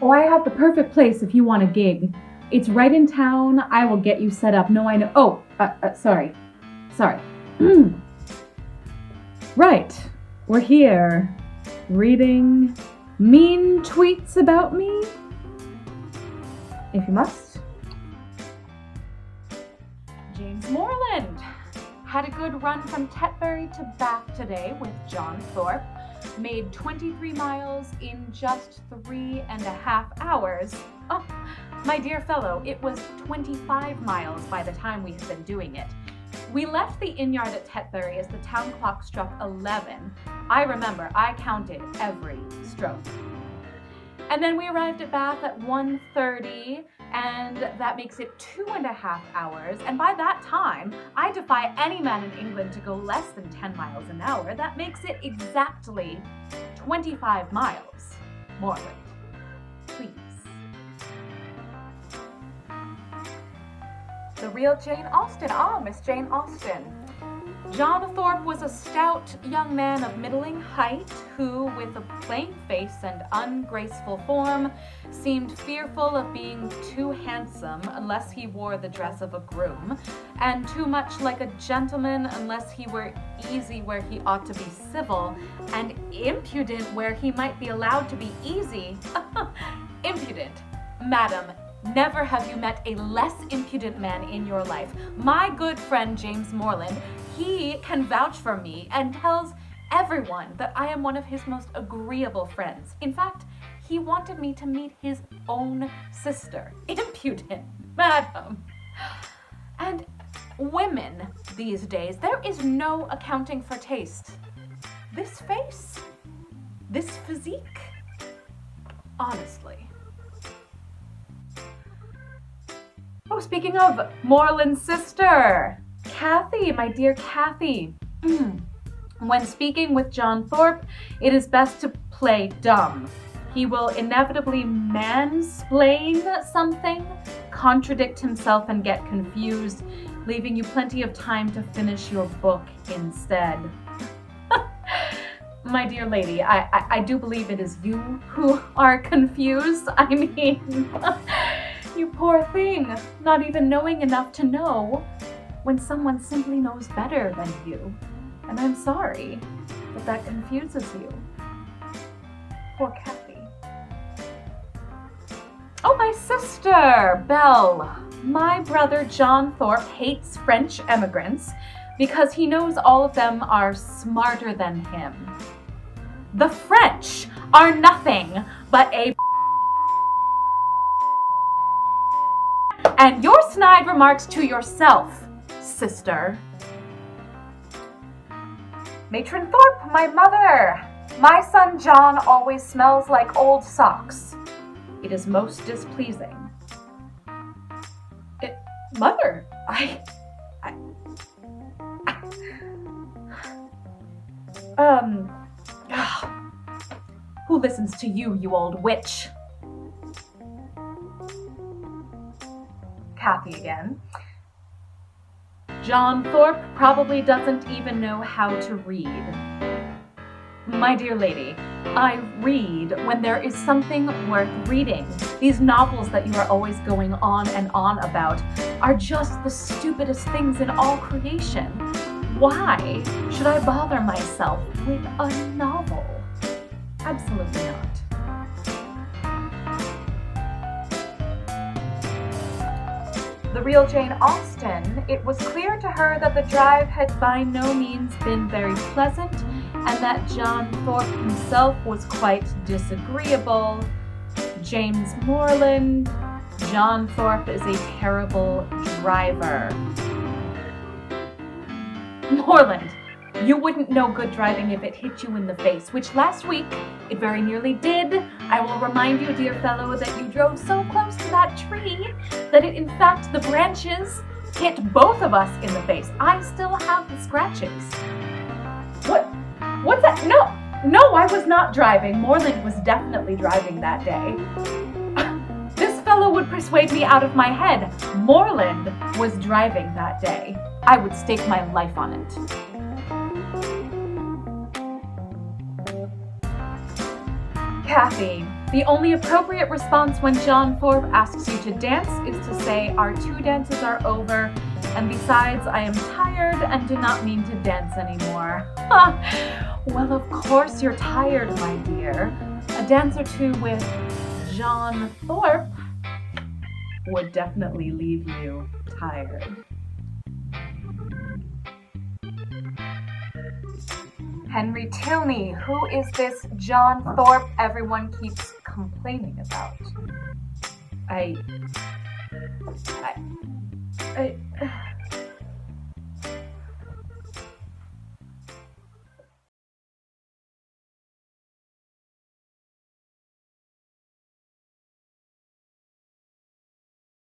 Oh, I have the perfect place if you want a gig. It's right in town. I will get you set up. No, I know. Oh, sorry. Sorry. Right. We're here. Reading mean tweets about me? If you must. James Moreland had a good run from Tetbury to Bath today with John Thorpe. Made 23 miles in just 3.5 hours. Oh, my dear fellow, it was 25 miles by the time we had been doing it. We left the inn yard at Tetbury as the town clock struck 11. I remember, I counted every stroke. And then we arrived at Bath at 1:30, and that makes it 2.5 hours. And by that time, I defy any man in England to go less than 10 miles an hour. That makes it exactly 25 miles. Moreland, please. The real Jane Austen. Ah, Miss Jane Austen. John Thorpe was a stout young man of middling height who, with a plain face and ungraceful form, seemed fearful of being too handsome unless he wore the dress of a groom, and too much like a gentleman unless he were easy where he ought to be civil, and impudent where he might be allowed to be easy. Impudent, madam. Never have you met a less impudent man in your life. My good friend James Moreland, he can vouch for me and tells everyone that I am one of his most agreeable friends. In fact, he wanted me to meet his own sister. Impudent, madam. And women these days, there is no accounting for taste. This face, this physique, honestly. Oh, speaking of Moreland's sister, Kathy, my dear Kathy. When speaking with John Thorpe, it is best to play dumb. He will inevitably mansplain something, contradict himself, and get confused, leaving you plenty of time to finish your book instead. My dear lady, I do believe it is you who are confused. I mean... You poor thing, not even knowing enough to know when someone simply knows better than you. And I'm sorry that confuses you. Poor Kathy. Oh, my sister, Belle. My brother John Thorpe hates French immigrants because he knows all of them are smarter than him. The French are nothing but a and your snide remarks to yourself, sister. Matron Thorpe, my mother. My son John always smells like old socks. It is most displeasing. Mother, who listens to you, you old witch? Kathy again. John Thorpe probably doesn't even know how to read. My dear lady, I read when there is something worth reading. These novels that you are always going on and on about are just the stupidest things in all creation. Why should I bother myself with a novel? Absolutely not. The real Jane Austen, it was clear to her that the drive had by no means been very pleasant, and that John Thorpe himself was quite disagreeable. James Moreland, John Thorpe is a terrible driver. Moreland, you wouldn't know good driving if it hit you in the face, which last week it very nearly did. I will remind you, dear fellow, that you drove so close to that tree that it, in fact, the branches hit both of us in the face. I still have the scratches. What's that? No, I was not driving. Moreland was definitely driving that day. This fellow would persuade me out of my head. Moreland was driving that day. I would stake my life on it. Kathy, The only appropriate response when John Thorpe asks you to dance is to say, "Our 2 dances are over, and besides, I am tired and do not mean to dance anymore." Well, of course you're tired, my dear. A dance or 2 with John Thorpe would definitely leave you tired. Henry Tilney, who is this John Thorpe everyone keeps complaining about? I